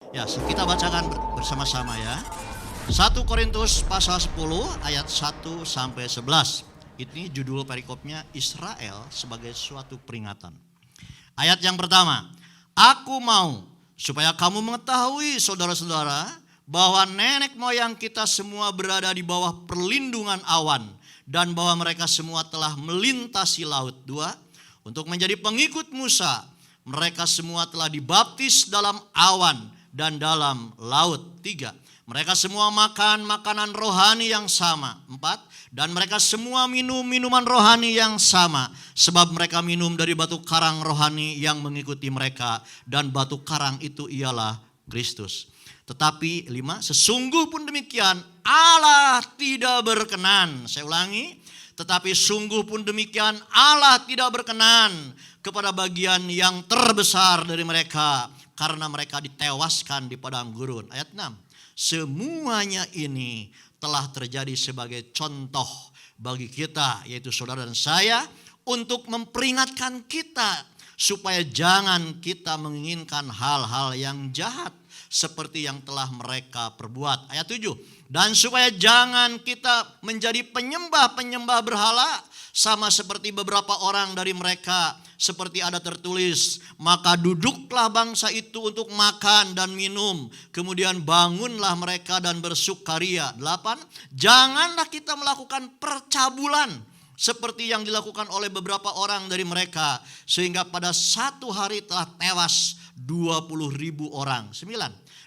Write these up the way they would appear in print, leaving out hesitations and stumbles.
Ya, kita bacakan bersama-sama ya. 1 Korintus pasal 10 ayat 1 sampai 11. Ini judul perikopnya Israel sebagai suatu peringatan. Ayat yang pertama, aku mau supaya kamu mengetahui saudara-saudara bahwa nenek moyang kita semua berada di bawah perlindungan awan dan bahwa mereka semua telah melintasi laut. 2, untuk menjadi pengikut Musa, mereka semua telah dibaptis dalam awan dan dalam laut. 3, mereka semua makan makanan rohani yang sama. 4, dan mereka semua minum minuman rohani yang sama, sebab mereka minum dari batu karang rohani yang mengikuti mereka, dan batu karang itu ialah Kristus. Tetapi 5, sesungguh pun demikian Allah tidak berkenan. Saya ulangi, tetapi sungguh pun demikian Allah tidak berkenan kepada bagian yang terbesar dari mereka, karena mereka ditewaskan di padang gurun. Ayat 6, semuanya ini telah terjadi sebagai contoh bagi kita, yaitu saudara dan saya, untuk memperingatkan kita supaya jangan kita menginginkan hal-hal yang jahat seperti yang telah mereka perbuat. Ayat 7, dan supaya jangan kita menjadi penyembah-penyembah berhala sama seperti beberapa orang dari mereka, seperti ada tertulis, maka duduklah bangsa itu untuk makan dan minum, kemudian bangunlah mereka dan bersukaria. 8, janganlah kita melakukan percabulan seperti yang dilakukan oleh beberapa orang dari mereka, sehingga pada satu hari telah tewas 20.000 orang. 9,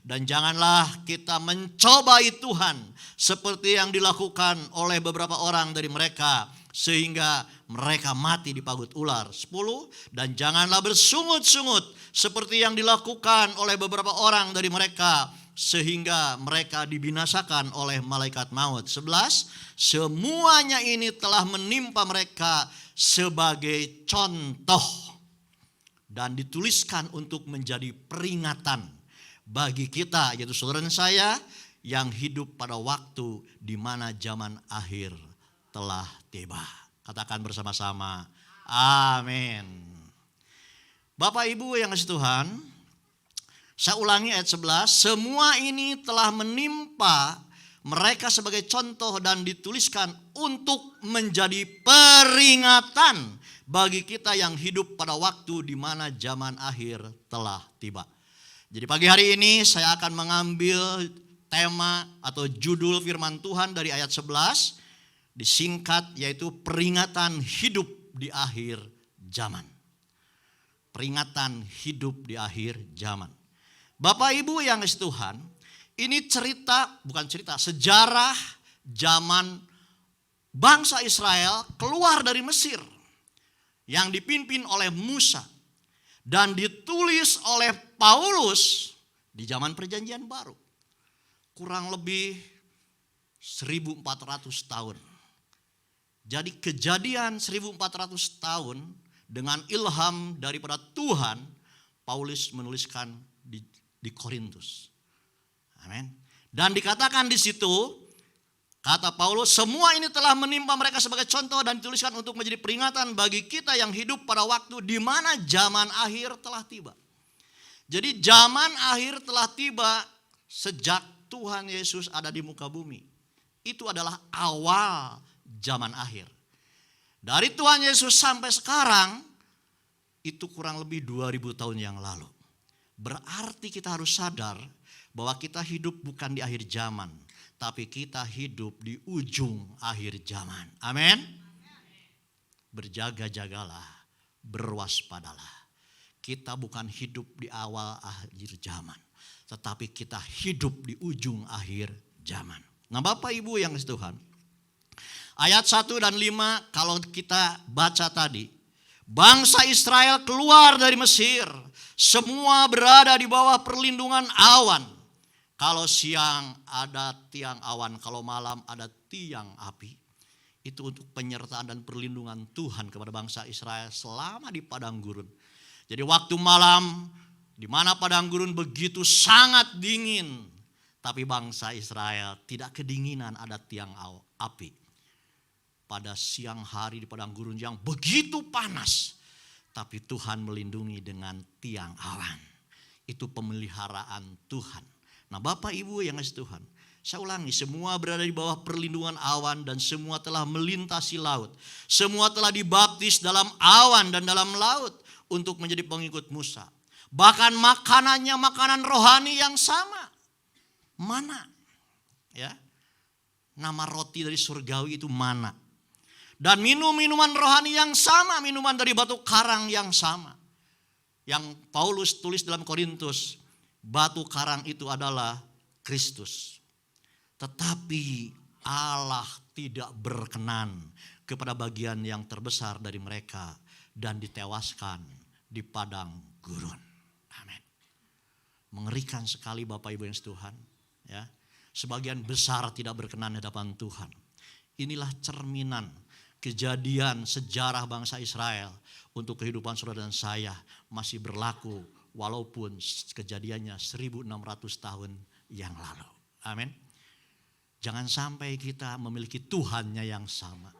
dan janganlah kita mencobai Tuhan seperti yang dilakukan oleh beberapa orang dari mereka, sehingga mereka mati di pagut ular. 10, dan janganlah bersungut-sungut seperti yang dilakukan oleh beberapa orang dari mereka, sehingga mereka dibinasakan oleh malaikat maut. 11, semuanya ini telah menimpa mereka sebagai contoh dan dituliskan untuk menjadi peringatan bagi kita, yaitu saudara dan saya yang hidup pada waktu di mana zaman akhir telah tiba. Katakan bersama-sama, amin. Bapak Ibu yang kasih Tuhan, saya ulangi ayat 11, semua ini telah menimpa mereka sebagai contoh dan dituliskan untuk menjadi peringatan bagi kita yang hidup pada waktu di mana zaman akhir telah tiba. Jadi pagi hari ini saya akan mengambil tema atau judul firman Tuhan dari ayat 11, disingkat yaitu peringatan hidup di akhir zaman. Peringatan hidup di akhir zaman. Bapak Ibu yang kasih Tuhan, ini sejarah zaman bangsa Israel keluar dari Mesir yang dipimpin oleh Musa dan ditulis oleh Paulus di zaman Perjanjian Baru. Kurang lebih 1400 tahun. Jadi kejadian 1400 tahun dengan ilham daripada Tuhan, Paulus menuliskan di Korintus. Amin. Dan dikatakan di situ, kata Paulus, semua ini telah menimpa mereka sebagai contoh dan dituliskan untuk menjadi peringatan bagi kita yang hidup pada waktu di mana zaman akhir telah tiba. Jadi zaman akhir telah tiba sejak Tuhan Yesus ada di muka bumi. Itu adalah awal zaman akhir. Dari Tuhan Yesus sampai sekarang, itu kurang lebih 2000 tahun yang lalu. Berarti kita harus sadar bahwa kita hidup bukan di akhir zaman, tapi kita hidup di ujung akhir zaman. Amin. Berjaga-jagalah, berwaspadalah. Kita bukan hidup di awal akhir zaman, tetapi kita hidup di ujung akhir zaman. Nah Bapak Ibu yang kasih Tuhan, ayat 1 dan 5 kalau kita baca tadi, bangsa Israel keluar dari Mesir, semua berada di bawah perlindungan awan. Kalau siang ada tiang awan, kalau malam ada tiang api. Itu untuk penyertaan dan perlindungan Tuhan kepada bangsa Israel selama di padang gurun. Jadi waktu malam di mana padang gurun begitu sangat dingin, tapi bangsa Israel tidak kedinginan, ada tiang api. Pada siang hari di padang gurun yang begitu panas, tapi Tuhan melindungi dengan tiang awan Itu pemeliharaan Tuhan. Nah Bapak Ibu yang kasih Tuhan, saya ulangi, semua berada di bawah perlindungan awan dan semua telah melintasi laut. Semua telah dibaptis dalam awan dan dalam laut untuk menjadi pengikut Musa. Bahkan makanannya makanan rohani yang sama. Mana? Ya. Nama roti dari surgawi itu mana. Dan minum minuman rohani yang sama, minuman dari batu karang yang sama. Yang Paulus tulis dalam Korintus, batu karang itu adalah Kristus. Tetapi Allah tidak berkenan kepada bagian yang terbesar dari mereka dan ditewaskan di padang gurun. Amin. Mengerikan sekali Bapak Ibu yang Tuhan. Ya. Sebagian besar tidak berkenan di hadapan Tuhan. Inilah cerminan kejadian sejarah bangsa Israel untuk kehidupan saudara dan saya masih berlaku walaupun kejadiannya 1600 tahun yang lalu. Amin. Jangan sampai kita memiliki Tuhannya yang sama.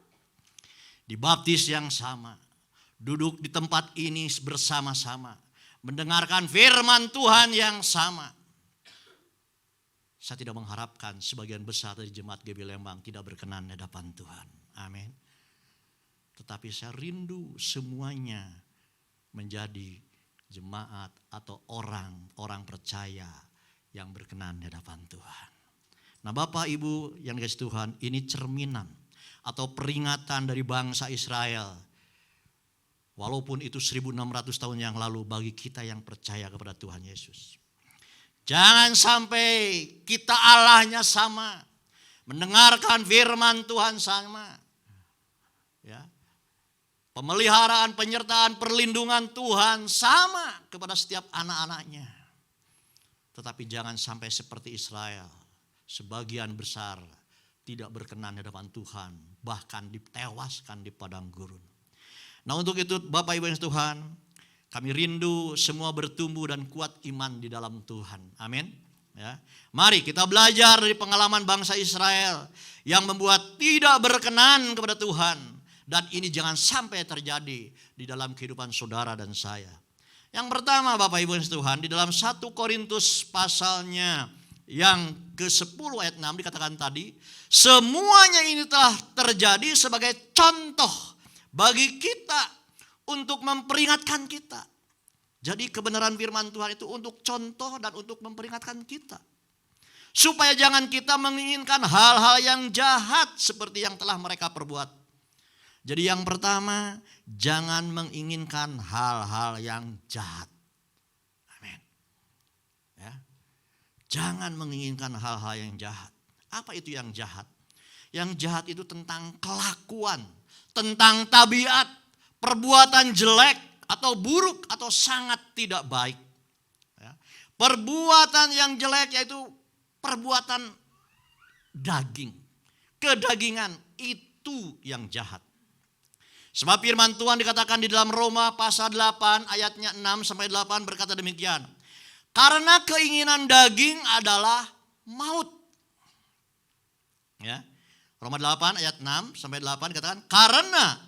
Dibaptis yang sama. Duduk di tempat ini bersama-sama. Mendengarkan firman Tuhan yang sama. Saya tidak mengharapkan sebagian besar dari jemaat GB Lembang tidak berkenan di hadapan Tuhan. Amin. Tetapi saya rindu semuanya menjadi jemaat atau orang percaya yang berkenan di hadapan Tuhan. Nah Bapak Ibu yang dikasihi Tuhan, ini cerminan atau peringatan dari bangsa Israel. Walaupun itu 1600 tahun yang lalu bagi kita yang percaya kepada Tuhan Yesus. Jangan sampai kita Allahnya sama, mendengarkan firman Tuhan sama. Ya. Pemeliharaan, penyertaan, perlindungan Tuhan sama kepada setiap anak-anaknya. Tetapi jangan sampai seperti Israel. Sebagian besar tidak berkenan di hadapan Tuhan. Bahkan ditewaskan di padang gurun. Nah untuk itu Bapak Ibu yang Tuhan, kami rindu semua bertumbuh dan kuat iman di dalam Tuhan. Amin. Ya. Mari kita belajar dari pengalaman bangsa Israel yang membuat tidak berkenan kepada Tuhan. Dan ini jangan sampai terjadi di dalam kehidupan saudara dan saya. Yang pertama Bapak Ibu yang Tuhan, di dalam 1 Korintus pasalnya yang ke-10 ayat 6 dikatakan tadi, semuanya ini telah terjadi sebagai contoh bagi kita untuk memperingatkan kita. Jadi kebenaran firman Tuhan itu untuk contoh dan untuk memperingatkan kita. Supaya jangan kita menginginkan hal-hal yang jahat seperti yang telah mereka perbuat. Jadi yang pertama, jangan menginginkan hal-hal yang jahat. Amin. Ya. Jangan menginginkan hal-hal yang jahat. Apa itu yang jahat? Yang jahat itu tentang kelakuan, tentang tabiat, perbuatan jelek atau buruk atau sangat tidak baik. Ya. Perbuatan yang jelek yaitu perbuatan daging. Kedagingan itu yang jahat. Sebab firman Tuhan dikatakan di dalam Roma pasal 8 ayatnya 6 sampai 8 berkata demikian. Karena keinginan daging adalah maut. Ya. Roma 8 ayat 6 sampai 8 dikatakan karena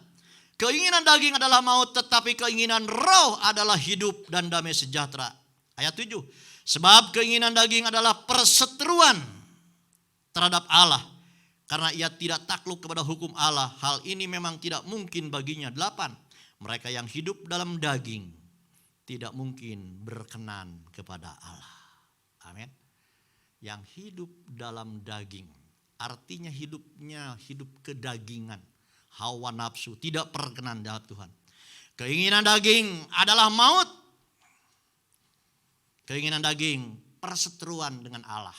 keinginan daging adalah maut tetapi keinginan roh adalah hidup dan damai sejahtera. Ayat 7. Sebab keinginan daging adalah perseteruan terhadap Allah. Karena ia tidak takluk kepada hukum Allah. Hal ini memang tidak mungkin baginya. 8. Mereka yang hidup dalam daging tidak mungkin berkenan kepada Allah. Amin. Yang hidup dalam daging. Artinya hidupnya hidup kedagingan. Hawa nafsu. Tidak berkenan dengan Tuhan. Keinginan daging adalah maut. Keinginan daging perseteruan dengan Allah.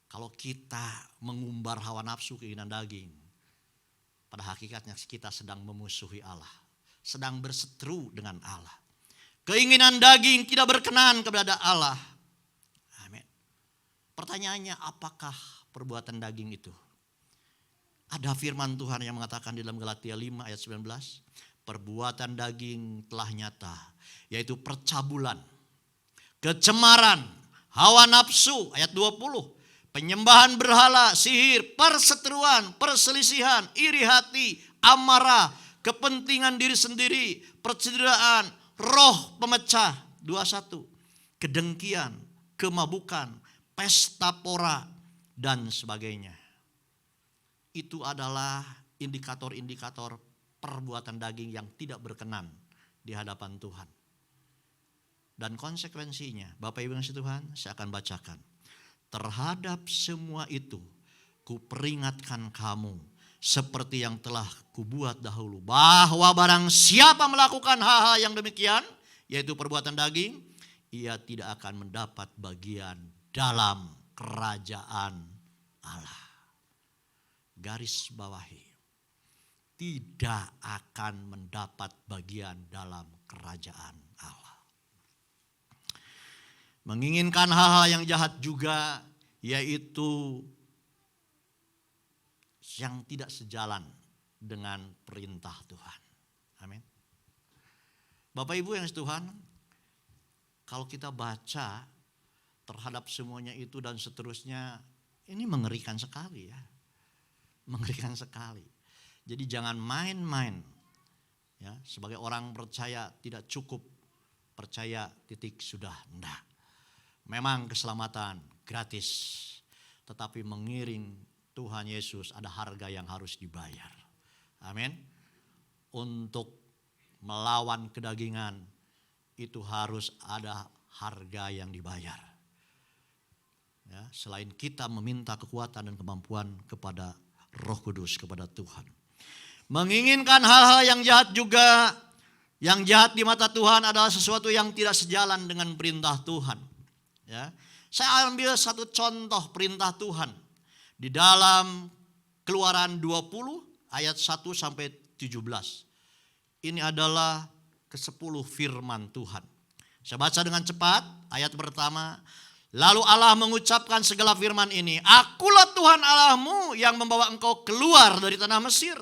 Kalau kita mengumbar hawa nafsu keinginan daging, pada hakikatnya kita sedang memusuhi Allah. Sedang berseteru dengan Allah. Keinginan daging tidak berkenan kepada Allah. Amin. Pertanyaannya apakah perbuatan daging itu? Ada firman Tuhan yang mengatakan di dalam Galatia 5 ayat 19. Perbuatan daging telah nyata. Yaitu percabulan, kecemaran, hawa nafsu ayat 20. Penyembahan berhala, sihir, perseteruan, perselisihan, iri hati, amarah, kepentingan diri sendiri, percederaan, roh pemecah. 21. kedengkian, kemabukan, pesta pora, dan sebagainya. Itu adalah indikator-indikator perbuatan daging yang tidak berkenan di hadapan Tuhan. Dan konsekuensinya, Bapak Ibu yang kasih Tuhan, saya akan bacakan. Terhadap semua itu, kuperingatkan kamu, seperti yang telah kubuat dahulu, bahwa barang siapa melakukan hal-hal yang demikian, yaitu perbuatan daging, ia tidak akan mendapat bagian dalam kerajaan Allah. Garis bawahi, tidak akan mendapat bagian dalam kerajaan Allah. Menginginkan hal-hal yang jahat juga, yaitu yang tidak sejalan dengan perintah Tuhan. Amin. Bapak Ibu yang Tuhan, kalau kita baca terhadap semuanya itu dan seterusnya, ini mengerikan sekali ya. Mengerikan sekali. Jadi jangan main-main. Ya, sebagai orang percaya tidak cukup percaya titik sudah, enggak. Memang keselamatan gratis, tetapi mengiring Tuhan Yesus ada harga yang harus dibayar. Amin. Untuk melawan kedagingan itu harus ada harga yang dibayar. Ya, selain kita meminta kekuatan dan kemampuan kepada Roh Kudus, kepada Tuhan. Menginginkan hal-hal yang jahat juga, yang jahat di mata Tuhan adalah sesuatu yang tidak sejalan dengan perintah Tuhan. Ya, saya ambil satu contoh perintah Tuhan di dalam Keluaran 20 ayat 1 sampai 17. Ini adalah ke-10 firman Tuhan. Saya baca dengan cepat ayat pertama. Lalu Allah mengucapkan segala firman ini. Akulah Tuhan Allahmu yang membawa engkau keluar dari tanah Mesir,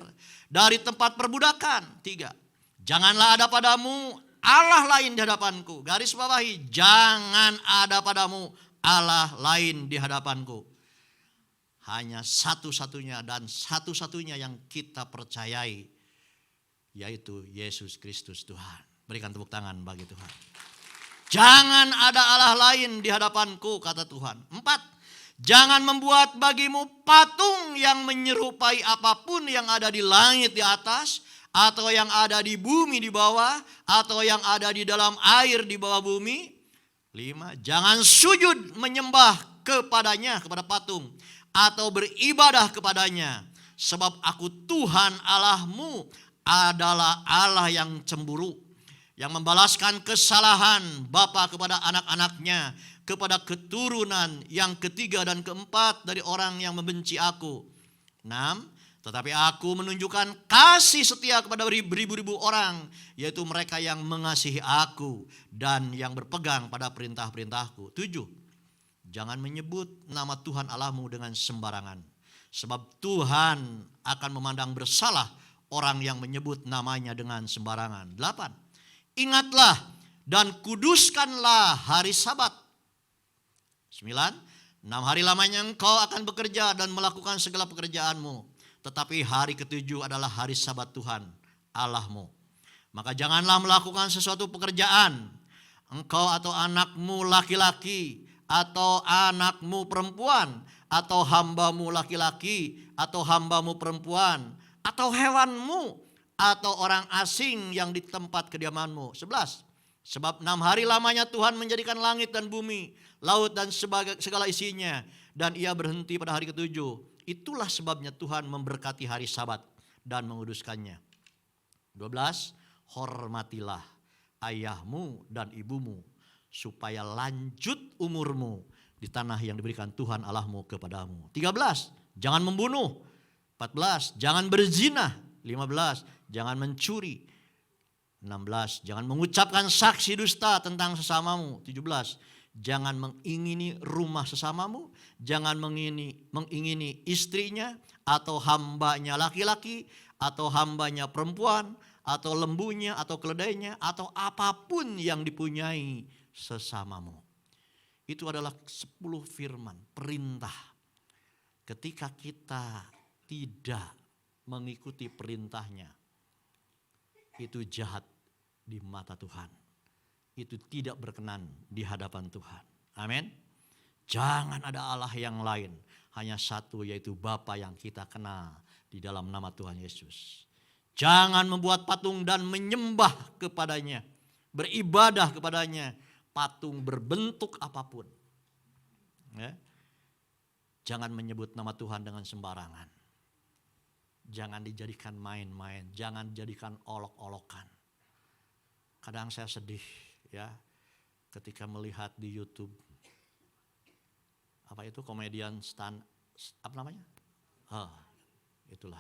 dari tempat perbudakan. 3. Janganlah ada padamu Allah lain di hadapanku. Garis bawahi, jangan ada padamu Allah lain di hadapanku. Hanya satu-satunya dan satu-satunya yang kita percayai, yaitu Yesus Kristus Tuhan. Berikan tepuk tangan bagi Tuhan. Jangan ada Allah lain di hadapanku, kata Tuhan. 4. Jangan membuat bagimu patung yang menyerupai apapun yang ada di langit di atas, atau yang ada di bumi di bawah, atau yang ada di dalam air di bawah bumi. 5. Jangan sujud menyembah kepadanya, kepada patung, atau beribadah kepadanya. Sebab aku Tuhan Allahmu adalah Allah yang cemburu, yang membalaskan kesalahan bapa kepada anak-anaknya, kepada keturunan yang ketiga dan keempat dari orang yang membenci aku. 6. Tetapi aku menunjukkan kasih setia kepada beribu-ribu orang, yaitu mereka yang mengasihi aku dan yang berpegang pada perintah-perintahku. 7. Jangan menyebut nama Tuhan Allahmu dengan sembarangan, sebab Tuhan akan memandang bersalah orang yang menyebut namanya dengan sembarangan. 8. Ingatlah dan kuduskanlah hari Sabat. 9. 6 hari lamanya engkau akan bekerja dan melakukan segala pekerjaanmu, tetapi hari ketujuh adalah hari Sabat Tuhan Allahmu. Maka janganlah melakukan sesuatu pekerjaan, engkau atau anakmu laki-laki, atau anakmu perempuan, atau hambamu laki-laki, atau hambamu perempuan, atau hewanmu, atau orang asing yang di tempat kediamanmu. 11. Sebab 6 hari lamanya Tuhan menjadikan langit dan bumi, laut dan segala isinya, dan ia berhenti pada hari ketujuh. Itulah sebabnya Tuhan memberkati hari Sabat dan menguduskannya. 12. Hormatilah ayahmu dan ibumu, supaya lanjut umurmu di tanah yang diberikan Tuhan Allahmu kepadamu. 13. Jangan membunuh. 14. Jangan berzina. 15. Jangan mencuri. 16. Jangan mengucapkan saksi dusta tentang sesamamu. 17. Jangan mengingini rumah sesamamu. Jangan mengingini istrinya, atau hambanya laki-laki, atau hambanya perempuan, atau lembunya, atau keledainya, atau apapun yang dipunyai sesamamu. Itu adalah 10 firman, perintah. Ketika kita tidak mengikuti perintahnya, itu jahat di mata Tuhan. itu tidak berkenan di hadapan Tuhan. Amin. Jangan ada Allah yang lain, hanya satu, yaitu Bapa yang kita kenal di dalam nama Tuhan Yesus. Jangan membuat patung dan menyembah kepadanya, beribadah kepadanya, patung berbentuk apapun. Ya. Jangan menyebut nama Tuhan dengan sembarangan. Jangan dijadikan main-main, jangan dijadikan olok-olokan. Kadang saya sedih ya ketika melihat di YouTube apa itu komedian apa namanya? Itulah.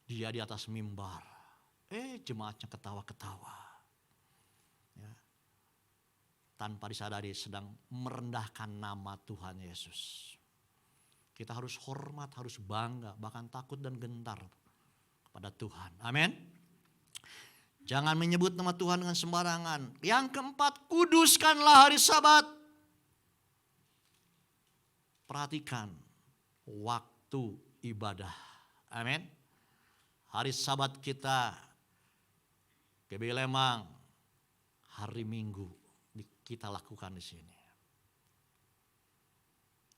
Dia di atas mimbar. Jemaatnya ketawa-ketawa. Ya. Tanpa disadari sedang merendahkan nama Tuhan Yesus. Kita harus hormat, harus bangga, bahkan takut dan gentar kepada Tuhan. Amin. Jangan menyebut nama Tuhan dengan sembarangan. Yang keempat, kuduskanlah hari Sabat. Perhatikan waktu ibadah. Amin. Hari Sabat kita, GBI Lemang, hari Minggu kita lakukan di sini.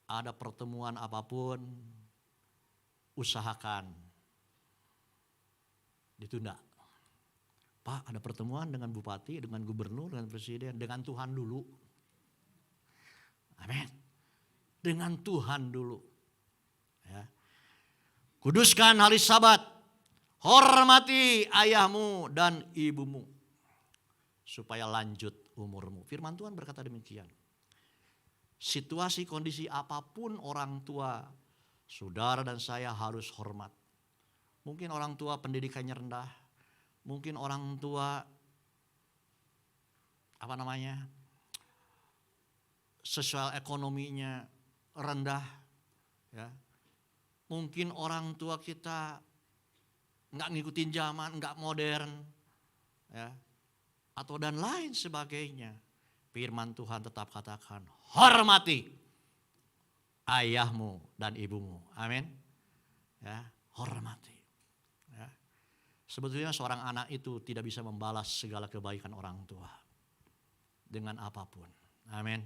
Ada pertemuan apapun, usahakan ditunda. Pak, ada pertemuan dengan bupati, dengan gubernur, dengan presiden, dengan Tuhan dulu. Amin. Dengan Tuhan dulu. Ya. Kuduskan hari Sabat. Hormati ayahmu dan ibumu. Supaya lanjut umurmu. Firman Tuhan berkata demikian. Situasi kondisi apapun orang tua, saudara dan saya harus hormat. Mungkin orang tua pendidikannya rendah. Mungkin orang tua sosial ekonominya rendah, ya. Mungkin orang tua kita nggak ngikutin zaman, nggak modern, ya, atau dan lain sebagainya. Firman Tuhan tetap katakan, hormati ayahmu dan ibumu. Amin. Ya, hormati. Sebetulnya seorang anak itu tidak bisa membalas segala kebaikan orang tua dengan apapun. Amin.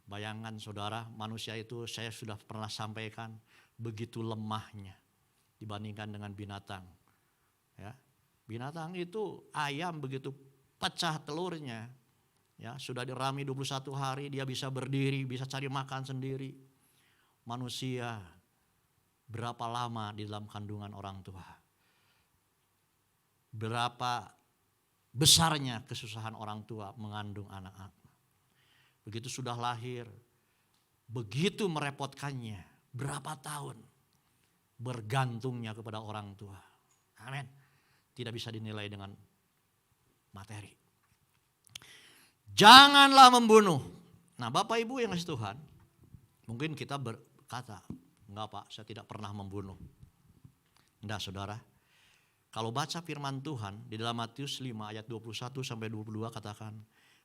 Bayangkan saudara, manusia itu saya sudah pernah sampaikan begitu lemahnya dibandingkan dengan binatang. Ya, binatang itu ayam begitu pecah telurnya, ya sudah dirami 21 hari dia bisa berdiri, bisa cari makan sendiri. Manusia berapa lama di dalam kandungan orang tua? Berapa besarnya kesusahan orang tua mengandung anak-anak. Begitu sudah lahir, begitu merepotkannya, berapa tahun bergantungnya kepada orang tua. Amin. Tidak bisa dinilai dengan materi. Janganlah membunuh. Nah, Bapak Ibu yang kasih Tuhan, mungkin kita berkata, enggak Pak, saya tidak pernah membunuh. Enggak saudara. Kalau baca firman Tuhan di dalam Matius 5 ayat 21 sampai 22 katakan,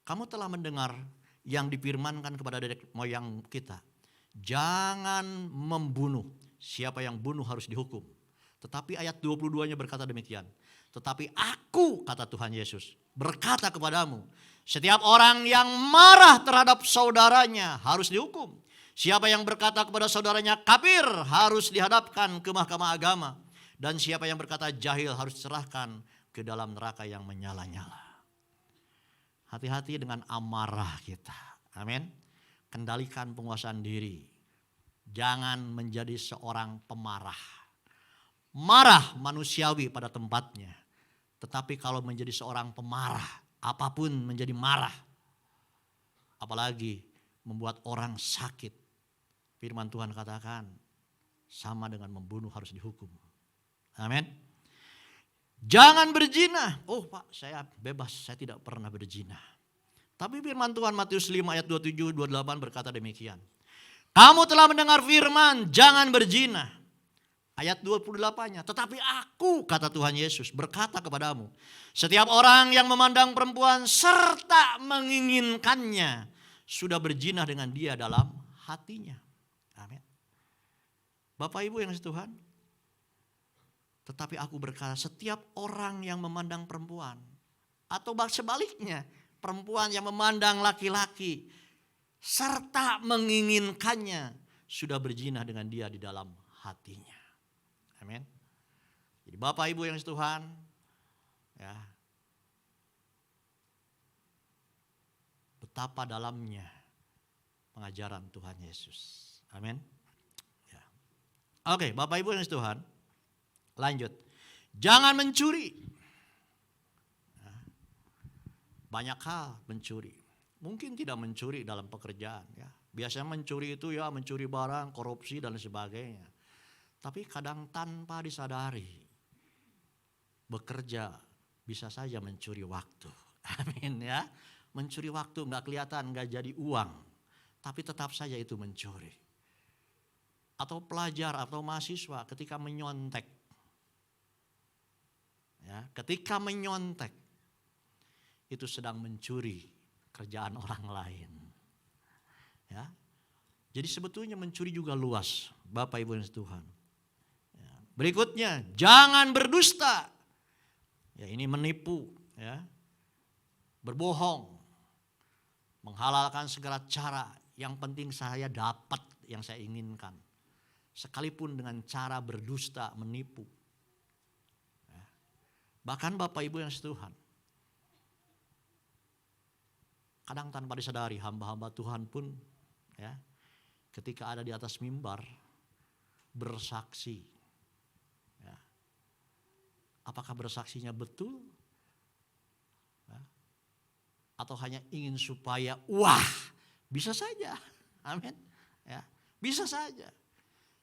kamu telah mendengar yang difirmankan kepada dedek moyang kita. Jangan membunuh, siapa yang bunuh harus dihukum. Tetapi ayat 22-nya berkata demikian. Tetapi aku, kata Tuhan Yesus, berkata kepadamu, setiap orang yang marah terhadap saudaranya harus dihukum. Siapa yang berkata kepada saudaranya kafir harus dihadapkan ke mahkamah agama. Dan siapa yang berkata jahil harus diserahkan ke dalam neraka yang menyala-nyala. Hati-hati dengan amarah kita. Amin. Kendalikan penguasaan diri. Jangan menjadi seorang pemarah. Marah manusiawi pada tempatnya. Tetapi kalau menjadi seorang pemarah, apapun menjadi marah. Apalagi membuat orang sakit. Firman Tuhan katakan, sama dengan membunuh harus dihukum. Amin. Jangan berzina. Oh Pak, saya bebas, saya tidak pernah berzina. Tapi firman Tuhan Matius 5 ayat 27-28 berkata demikian. Kamu telah mendengar firman, jangan berzina. Ayat 28-nya, tetapi aku, kata Tuhan Yesus, berkata kepadamu, setiap orang yang memandang perempuan serta menginginkannya, sudah berzina dengan dia dalam hatinya. Amin. Bapak Ibu yang kasih Tuhan, tetapi aku berkata, setiap orang yang memandang perempuan Atau sebaliknya, perempuan yang memandang laki-laki serta menginginkannya sudah berzina dengan dia di dalam hatinya. Amin. Jadi Bapak Ibu yang Tuhan, ya, betapa dalamnya pengajaran Tuhan Yesus. Amin. Ya. Oke, Bapak Ibu yang Tuhan, lanjut. Jangan mencuri. Banyak hal mencuri. Mungkin tidak mencuri dalam pekerjaan. Ya. Biasanya mencuri itu ya mencuri barang, korupsi dan sebagainya. Tapi kadang tanpa disadari, bekerja bisa saja mencuri waktu. Amin ya. Mencuri waktu nggak kelihatan, nggak jadi uang. Tapi tetap saja itu mencuri. Atau pelajar atau mahasiswa ketika menyontek. Ya, ketika menyontek, itu sedang mencuri kerjaan orang lain. Ya. Jadi sebetulnya mencuri juga luas, Bapak Ibu yang Tuhan. Ya. Berikutnya, jangan berdusta. Ya, ini menipu, ya. Berbohong, menghalalkan segala cara. Yang penting saya dapat yang saya inginkan. Sekalipun dengan cara berdusta, menipu. Ya. Bahkan Bapak Ibu yang Tuhan, kadang tanpa disadari hamba-hamba Tuhan pun ya, ketika ada di atas mimbar bersaksi. Ya. Apakah bersaksinya betul? Ya. Atau hanya ingin supaya wah, bisa saja. Amin. Ya, bisa saja.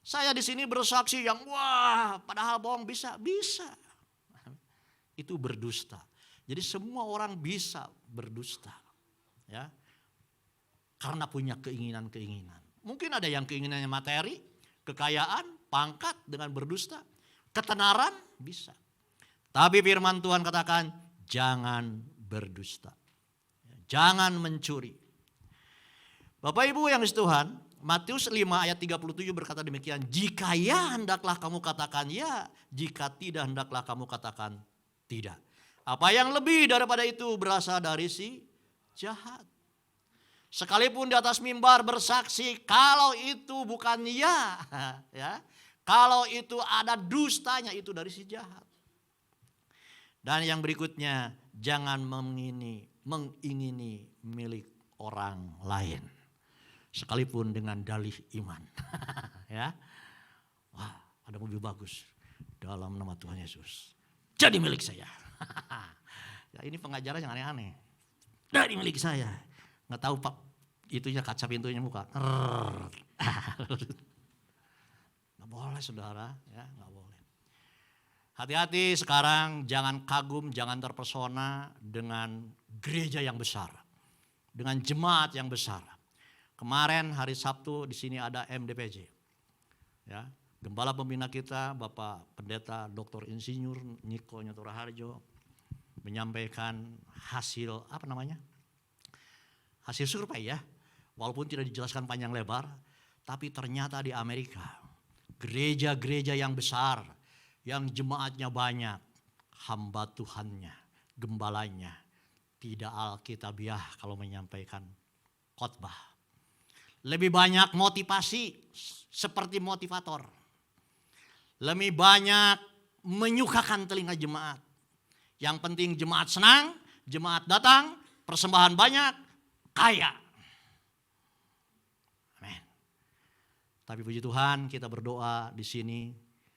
Saya di sini bersaksi yang wah, padahal bohong bisa. Itu berdusta. Jadi semua orang bisa berdusta. Ya, karena punya keinginan-keinginan. Mungkin ada yang keinginannya materi, kekayaan, pangkat dengan berdusta, ketenaran bisa. Tapi firman Tuhan katakan jangan berdusta. Jangan mencuri. Bapak Ibu yang Tuhan, Matius 5 ayat 37 berkata demikian. Jika ya hendaklah kamu katakan ya, jika tidak hendaklah kamu katakan tidak. Apa yang lebih daripada itu berasal dari si jahat. Sekalipun di atas mimbar bersaksi kalau itu bukan ya, kalau itu ada dustanya itu dari si jahat. Dan yang berikutnya, jangan mengingini milik orang lain. Sekalipun dengan dalih iman. Ya. Wah, ada mobil bagus dalam nama Tuhan Yesus. Jadi milik saya. Ya, ini pengajaran yang aneh-aneh. Dari milik saya. Nggak tahu Pak, itunya kaca pintunya buka. Nggak boleh saudara, ya nggak boleh. Hati-hati sekarang, jangan kagum, jangan terpesona dengan gereja yang besar. Dengan jemaat yang besar. Kemarin hari Sabtu di sini ada MDPJ. Ya, Gembala pembina kita Bapak Pendeta Dr. Insinyur Niko Nyoto Raharjo menyampaikan hasil hasil survei ya. Walaupun tidak dijelaskan panjang lebar, tapi ternyata di Amerika gereja-gereja yang besar, yang jemaatnya banyak, hamba Tuhannya, gembalanya tidak alkitabiah kalau menyampaikan khotbah. Lebih banyak motivasi seperti motivator. Lebih banyak menyukakan telinga jemaat. Yang penting jemaat senang, jemaat datang, persembahan banyak, kaya. Amin. Tapi puji Tuhan kita berdoa di sini,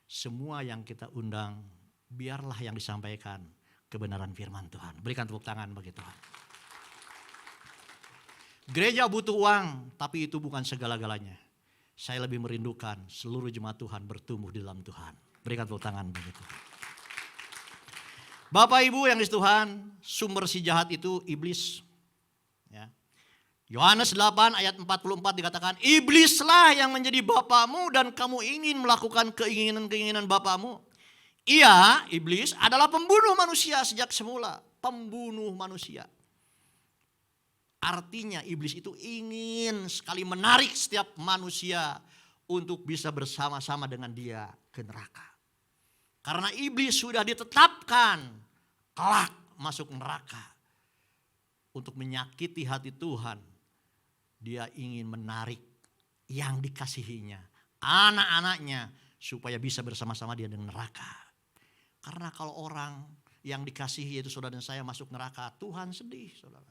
semua yang kita undang, biarlah yang disampaikan kebenaran firman Tuhan. Berikan tepuk tangan bagi Tuhan. Gereja butuh uang, tapi itu bukan segala-galanya. Saya lebih merindukan seluruh jemaat Tuhan bertumbuh di dalam Tuhan. Berikan tepuk tangan bagi Tuhan. Bapak Ibu yang di Tuhan, sumber si jahat itu iblis. Ya. Yohanes 8 ayat 44 dikatakan, iblislah yang menjadi bapamu dan kamu ingin melakukan keinginan-keinginan bapamu. Ia, iblis, adalah pembunuh manusia sejak semula. Pembunuh manusia. Artinya iblis itu ingin sekali menarik setiap manusia untuk bisa bersama-sama dengan dia ke neraka. Karena iblis sudah ditetapkan kelak masuk neraka untuk menyakiti hati Tuhan. Dia ingin menarik yang dikasihinya, anak-anaknya, supaya bisa bersama-sama dia dengan neraka. Karena kalau orang yang dikasihi yaitu saudara dan saya masuk neraka, Tuhan sedih, saudara.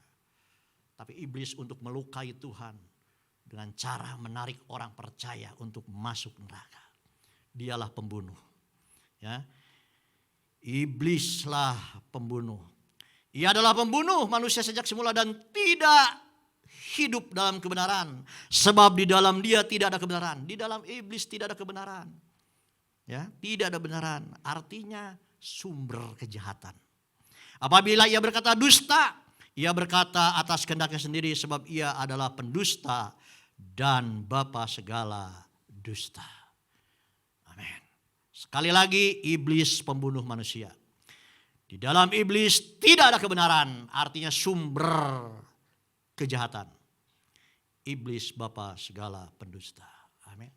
Tapi iblis untuk melukai Tuhan dengan cara menarik orang percaya untuk masuk neraka. Dialah pembunuh. Ya. Iblislah pembunuh. Ia adalah pembunuh manusia sejak semula dan tidak hidup dalam kebenaran. Sebab di dalam dia tidak ada kebenaran. Di dalam iblis tidak ada kebenaran. Ya, tidak ada kebenaran. Artinya sumber kejahatan. Apabila ia berkata dusta, ia berkata atas kehendaknya sendiri sebab ia adalah pendusta dan bapa segala dusta. Amin. Sekali lagi, iblis pembunuh manusia. Di dalam iblis tidak ada kebenaran, artinya sumber kejahatan. Iblis bapa segala pendusta. Amin.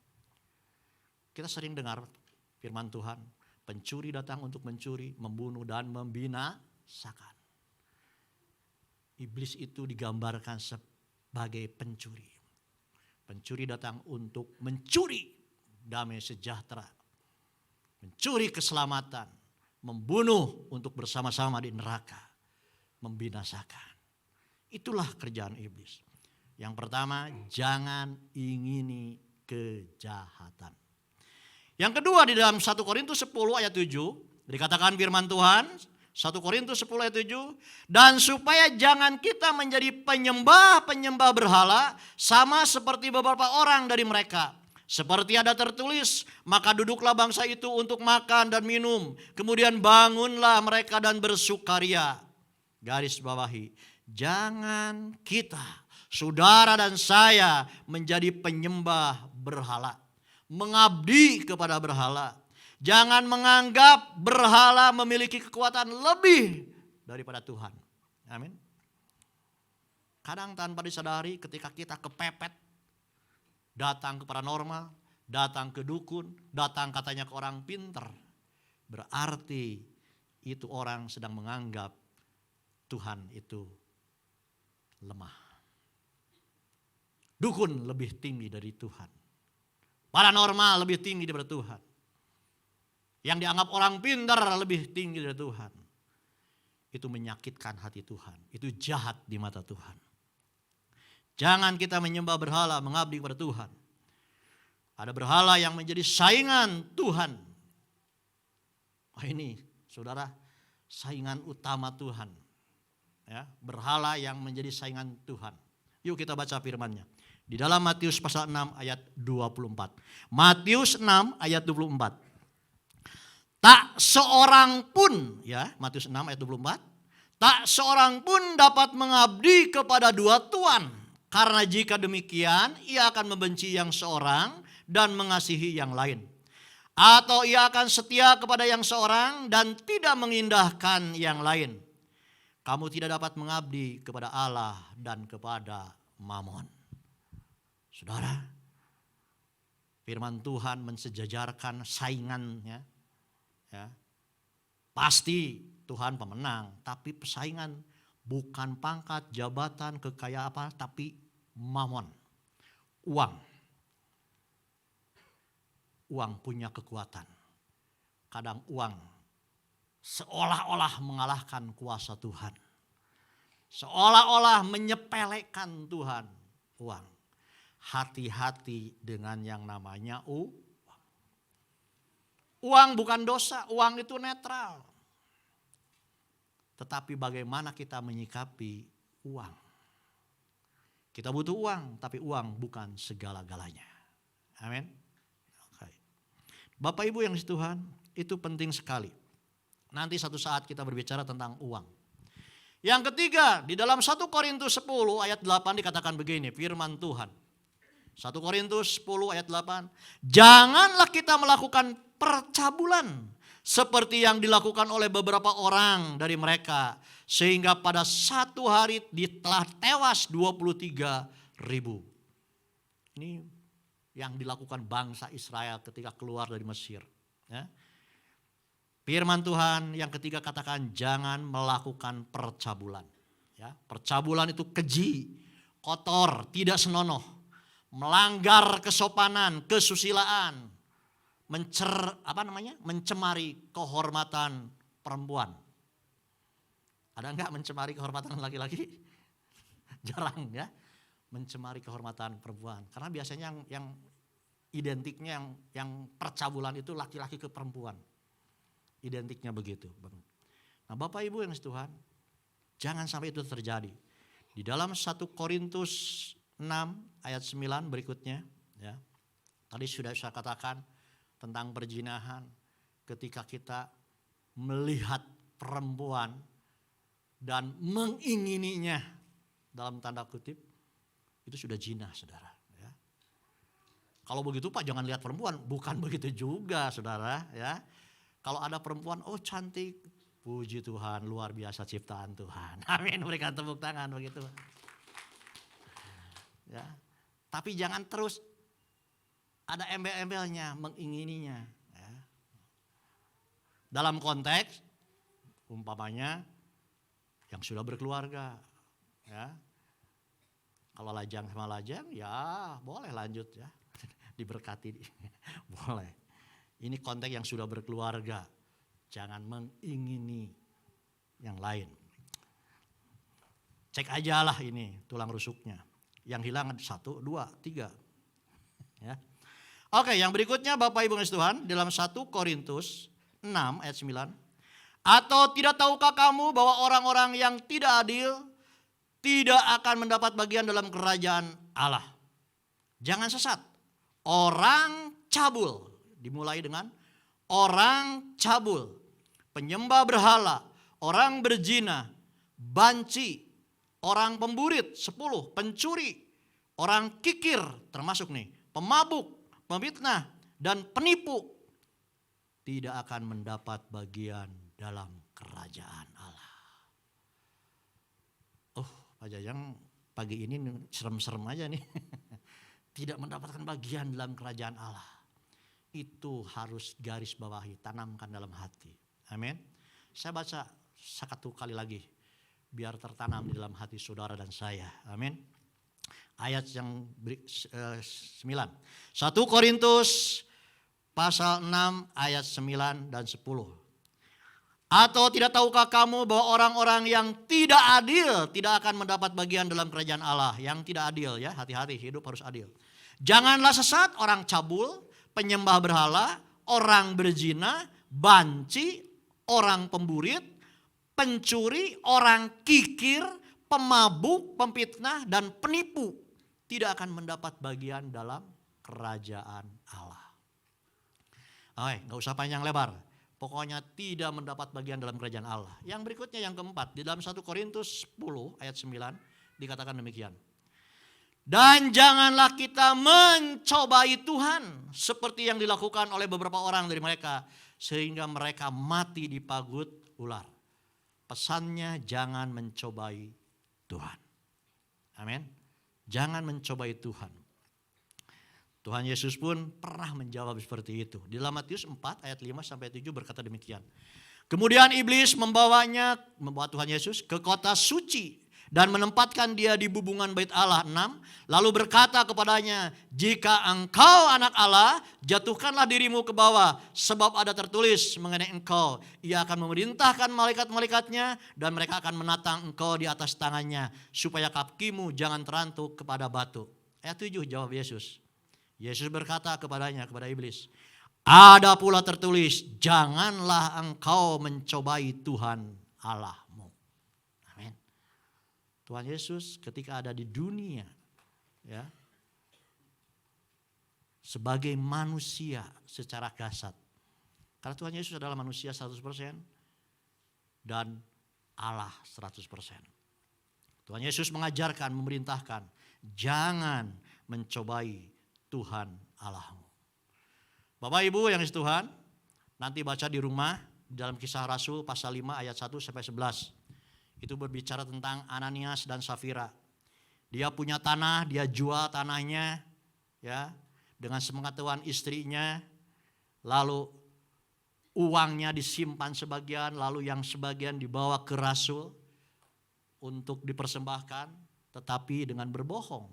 Kita sering dengar firman Tuhan, pencuri datang untuk mencuri, membunuh dan membinasakan. Iblis itu digambarkan sebagai pencuri. Pencuri datang untuk mencuri damai sejahtera, mencuri keselamatan, membunuh untuk bersama-sama di neraka, membinasakan. Itulah kerjaan iblis. Yang pertama, jangan ingini kejahatan. Yang kedua, di dalam 1 Korintus 10 ayat 7 dikatakan firman Tuhan, 1 Korintus 10 ayat 7, dan supaya jangan kita menjadi penyembah-penyembah berhala sama seperti beberapa orang dari mereka. Seperti ada tertulis, maka duduklah bangsa itu untuk makan dan minum. Kemudian bangunlah mereka dan bersukaria. Garis bawahi, jangan kita, saudara dan saya, menjadi penyembah berhala. Mengabdi kepada berhala. Jangan menganggap berhala memiliki kekuatan lebih daripada Tuhan. Amin. Kadang tanpa disadari ketika kita kepepet, datang ke paranormal, datang ke dukun, datang katanya ke orang pinter. Berarti itu orang sedang menganggap Tuhan itu lemah. Dukun lebih tinggi dari Tuhan. Paranormal lebih tinggi daripada Tuhan. Yang dianggap orang pintar lebih tinggi dari Tuhan. Itu menyakitkan hati Tuhan. Itu jahat di mata Tuhan. Jangan kita menyembah berhala, mengabdi kepada Tuhan. Ada berhala yang menjadi saingan Tuhan. Oh ini saudara, saingan utama Tuhan. Ya, berhala yang menjadi saingan Tuhan. Yuk kita baca firman-Nya. Di dalam Matius pasal 6 ayat 24. Matius 6 ayat 24. Tak seorang pun, ya Matius 6 ayat 24. Tak seorang pun dapat mengabdi kepada dua tuan. Karena jika demikian ia akan membenci yang seorang dan mengasihi yang lain. Atau ia akan setia kepada yang seorang dan tidak mengindahkan yang lain. Kamu tidak dapat mengabdi kepada Allah dan kepada Mamon. Saudara, firman Tuhan mensejajarkan saingannya. Ya. Pasti Tuhan pemenang, tapi persaingan bukan pangkat, jabatan, kekayaan apa, tapi mamon. Uang. Uang punya kekuatan. Kadang uang seolah-olah mengalahkan kuasa Tuhan. Seolah-olah menyepelekan Tuhan. Uang. Hati-hati dengan yang namanya uang. Uang bukan dosa, uang itu netral. Tetapi bagaimana kita menyikapi uang? Kita butuh uang, tapi uang bukan segala-galanya. Amin. Okay. Bapak Ibu yang di Tuhan, itu penting sekali. Nanti satu saat kita berbicara tentang uang. Yang ketiga, di dalam 1 Korintus 10 ayat 8 dikatakan begini, firman Tuhan. 1 Korintus 10 ayat 8. Janganlah kita melakukan percabulan seperti yang dilakukan oleh beberapa orang dari mereka. Sehingga pada satu hari telah tewas 23.000. Ini yang dilakukan bangsa Israel ketika keluar dari Mesir. Ya. Firman Tuhan yang ketiga katakan jangan melakukan percabulan. Ya, percabulan itu keji, kotor, tidak senonoh, melanggar kesopanan, kesusilaan, mencemari kehormatan perempuan. Ada enggak mencemari kehormatan laki-laki? Jarang ya, mencemari kehormatan perempuan. Karena biasanya yang identiknya yang percabulan itu laki-laki ke perempuan. Identiknya begitu. Nah Bapak Ibu yang Tuhan, jangan sampai itu terjadi. Di dalam 1 Korintus 6 ayat 9 berikutnya, ya, tadi sudah saya katakan tentang perzinahan. Ketika kita melihat perempuan dan mengingininya dalam tanda kutip, itu sudah zina, saudara. Ya. Kalau begitu Pak jangan lihat perempuan, bukan begitu juga, saudara. Ya. Kalau ada perempuan, oh cantik, puji Tuhan, luar biasa ciptaan Tuhan. Amin, berikan tepuk tangan begitu. Ya. Tapi jangan terus ada embel-embelnya, mengingininya. Ya. Dalam konteks, umpamanya yang sudah berkeluarga. Ya. Kalau lajang sama lajang, ya boleh lanjut ya, diberkati, boleh. Ini konteks yang sudah berkeluarga, jangan mengingini yang lain. Cek aja lah ini tulang rusuknya. Yang hilang 1, 2, 3. Ya. Oke, yang berikutnya Bapak Ibu Tuhan dalam 1 Korintus 6 ayat 9. Atau tidak tahukah kamu bahwa orang-orang yang tidak adil tidak akan mendapat bagian dalam kerajaan Allah. Jangan sesat. Orang cabul, dimulai dengan orang cabul, penyembah berhala, orang berzina, banci, orang pemburit 10, pencuri, orang kikir termasuk nih, pemabuk, pemfitnah dan penipu tidak akan mendapat bagian dalam kerajaan Allah. Oh, Pak Jajang pagi ini serem-serem aja nih. Tidak mendapatkan bagian dalam kerajaan Allah. Itu harus garis bawahi, tanamkan dalam hati. Amin. Saya baca 1 kali lagi biar tertanam di dalam hati saudara dan saya. Amin. Ayat yang 9. 1 Korintus pasal 6 ayat 9 dan 10. Atau tidak tahukah kamu bahwa orang-orang yang tidak adil tidak akan mendapat bagian dalam kerajaan Allah. Yang tidak adil ya, hati-hati, hidup harus adil. Janganlah sesat orang cabul, penyembah berhala, orang berzina, banci, orang pemburit, pencuri, orang kikir, pemabuk, pemfitnah dan penipu tidak akan mendapat bagian dalam kerajaan Allah. Oke, gak usah panjang lebar. Pokoknya tidak mendapat bagian dalam kerajaan Allah. Yang berikutnya yang keempat, di dalam 1 Korintus 10 ayat 9 dikatakan demikian. Dan janganlah kita mencobai Tuhan seperti yang dilakukan oleh beberapa orang dari mereka sehingga mereka mati di pagut ular. Pesannya jangan mencobai Tuhan. Amin. Jangan mencobai Tuhan. Tuhan Yesus pun pernah menjawab seperti itu. Di dalam Matius 4 ayat 5 sampai 7 berkata demikian. Kemudian iblis membawa Tuhan Yesus ke kota suci dan menempatkan dia di bubungan bait Allah 6. Lalu berkata kepadanya, jika engkau anak Allah, jatuhkanlah dirimu ke bawah. Sebab ada tertulis mengenai engkau. Ia akan memerintahkan malaikat-malaikatnya dan mereka akan menatang engkau di atas tangannya. Supaya kakimu jangan terantuk kepada batu. Ayat 7 jawab Yesus. Yesus berkata kepada iblis, ada pula tertulis, janganlah engkau mencobai Tuhan Allahmu. Amin. Tuhan Yesus ketika ada di dunia, ya, sebagai manusia secara kasat. Karena Tuhan Yesus adalah manusia 100% dan Allah 100%. Tuhan Yesus mengajarkan, memerintahkan, jangan mencobai Tuhan Allahmu. Bapak Ibu yang Tuhan, nanti baca di rumah dalam Kisah Rasul pasal 5 ayat 1 sampai 11. Itu berbicara tentang Ananias dan Safira. Dia punya tanah, dia jual tanahnya ya dengan sepengetahuan istrinya. Lalu Uangnya disimpan sebagian, lalu yang sebagian dibawa ke rasul untuk dipersembahkan, tetapi dengan berbohong.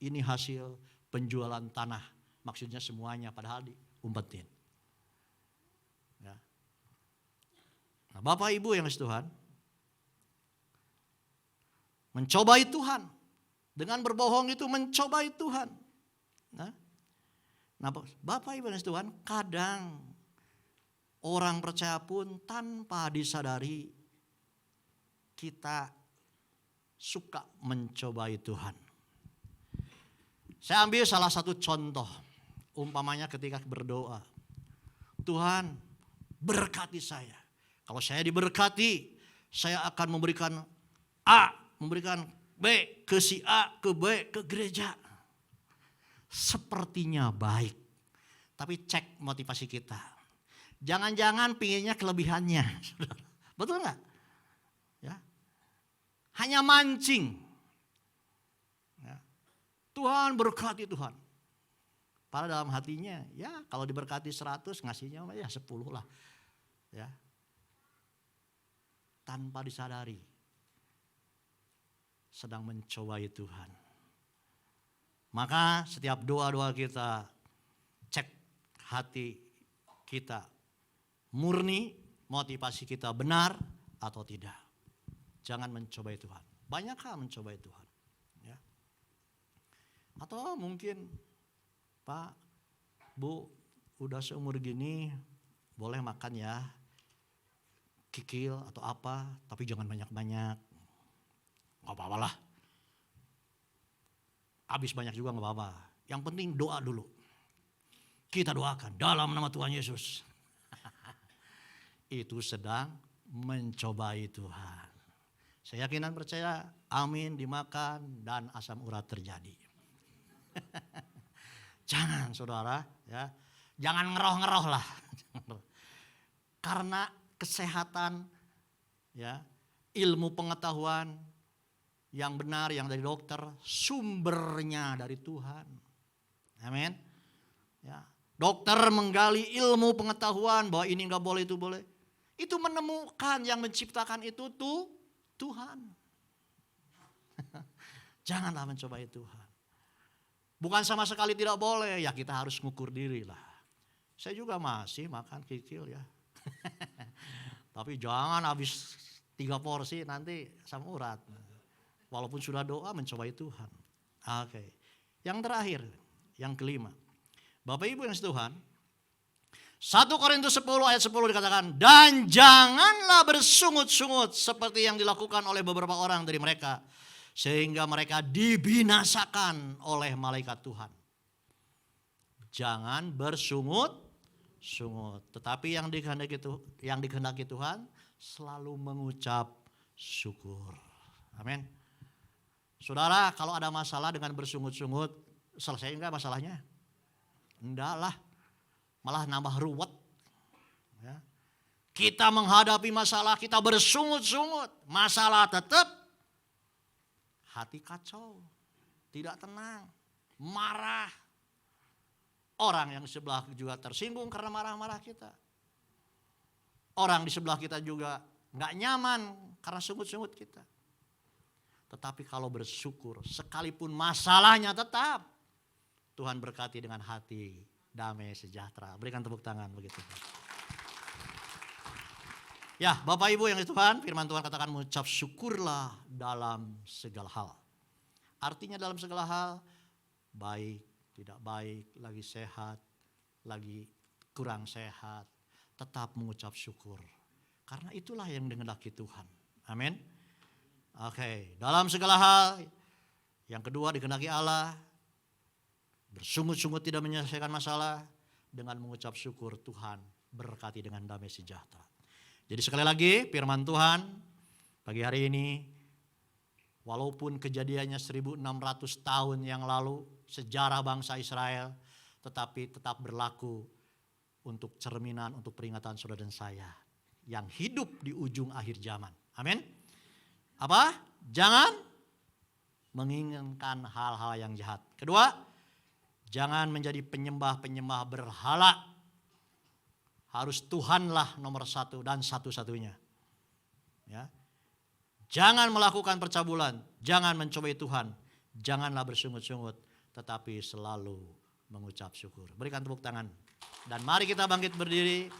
Ini hasil penjualan tanah, maksudnya semuanya, padahal diumpetin. Ya. Nah, Bapak Ibu yang kasih Tuhan, mencobai Tuhan. Dengan berbohong itu mencobai Tuhan. Nah Bapak Ibu yang kasih Tuhan, kadang orang percaya pun tanpa disadari kita suka mencobai Tuhan. Saya ambil salah satu contoh, umpamanya ketika berdoa, Tuhan berkati saya. Kalau saya diberkati, saya akan memberikan A, memberikan B ke si A, ke B, ke gereja. Sepertinya baik, tapi cek motivasi kita. Jangan-jangan pinginnya kelebihannya. Betul enggak? Ya. Hanya mancing. Ya. Tuhan berkati Tuhan. Padahal dalam hatinya, ya kalau diberkati 100 ngasihnya ya 10 lah. Ya. Tanpa disadari. Sedang mencobai Tuhan. Maka setiap doa-doa kita, cek hati kita. Murni, motivasi kita benar atau tidak. Jangan mencobai Tuhan. Banyakkah mencobai Tuhan? Ya. Atau mungkin, Pak, Bu, udah seumur gini, boleh makan ya, kikil atau apa, tapi jangan banyak-banyak. Gak apa-apa lah. Habis banyak juga gak apa-apa. Yang penting doa dulu. Kita doakan dalam nama Tuhan Yesus. Itu sedang mencobai Tuhan. Saya yakin dan percaya, amin, dimakan dan asam urat terjadi. Jangan saudara, ya, jangan ngeroh-ngeroh lah. Karena kesehatan, ya, ilmu pengetahuan yang benar, yang dari dokter, sumbernya dari Tuhan. Amin. Ya. Dokter menggali ilmu pengetahuan bahwa ini enggak boleh, itu boleh. Itu menemukan yang menciptakan itu tuh Tuhan. Janganlah mencobai Tuhan. Bukan sama sekali tidak boleh, ya kita harus ngukur diri lah. Saya juga masih makan kikil ya. Tapi jangan habis 3 porsi nanti asam urat. Walaupun sudah doa mencobai Tuhan. Oke. Yang terakhir, yang kelima. Bapak Ibu yang Tuhan, 1 Korintus 10 ayat 10 dikatakan, dan janganlah bersungut-sungut seperti yang dilakukan oleh beberapa orang dari mereka, sehingga mereka dibinasakan oleh malaikat Tuhan. Jangan bersungut-sungut, tetapi yang dikehendaki Tuhan selalu mengucap syukur. Amin. Saudara, kalau ada masalah dengan bersungut-sungut, selesai enggak masalahnya? Enggak lah, malah nambah ruwet. Ya. Kita menghadapi masalah, kita bersungut-sungut, masalah tetap, hati kacau, tidak tenang, marah. Orang yang di sebelah juga tersinggung karena marah-marah kita. Orang di sebelah kita juga enggak nyaman karena sungut-sungut kita. Tetapi kalau bersyukur, sekalipun masalahnya tetap, Tuhan berkati dengan hati damai sejahtera. Berikan tepuk tangan begitu. Ya, Bapak Ibu yang Tuhan, firman Tuhan katakan mengucap syukurlah dalam segala hal. Artinya dalam segala hal, baik, tidak baik, lagi sehat, lagi kurang sehat, tetap mengucap syukur. Karena itulah yang dikehendaki Tuhan. Amin. Oke, dalam segala hal, yang kedua dikehendaki Allah, bersungut-sungut tidak menyelesaikan masalah, dengan mengucap syukur Tuhan berkati dengan damai sejahtera. Jadi sekali lagi firman Tuhan pagi hari ini, walaupun kejadiannya 1600 tahun yang lalu, sejarah bangsa Israel, tetapi tetap berlaku untuk cerminan, untuk peringatan saudara dan saya yang hidup di ujung akhir zaman. Amin. Apa? Jangan menginginkan hal-hal yang jahat. Kedua, jangan menjadi penyembah-penyembah berhala. harus Tuhanlah nomor satu dan satu-satunya. Ya. Jangan melakukan percabulan, jangan mencobai Tuhan, janganlah bersungut-sungut, tetapi selalu mengucap syukur. Berikan tepuk tangan. Dan mari kita bangkit berdiri.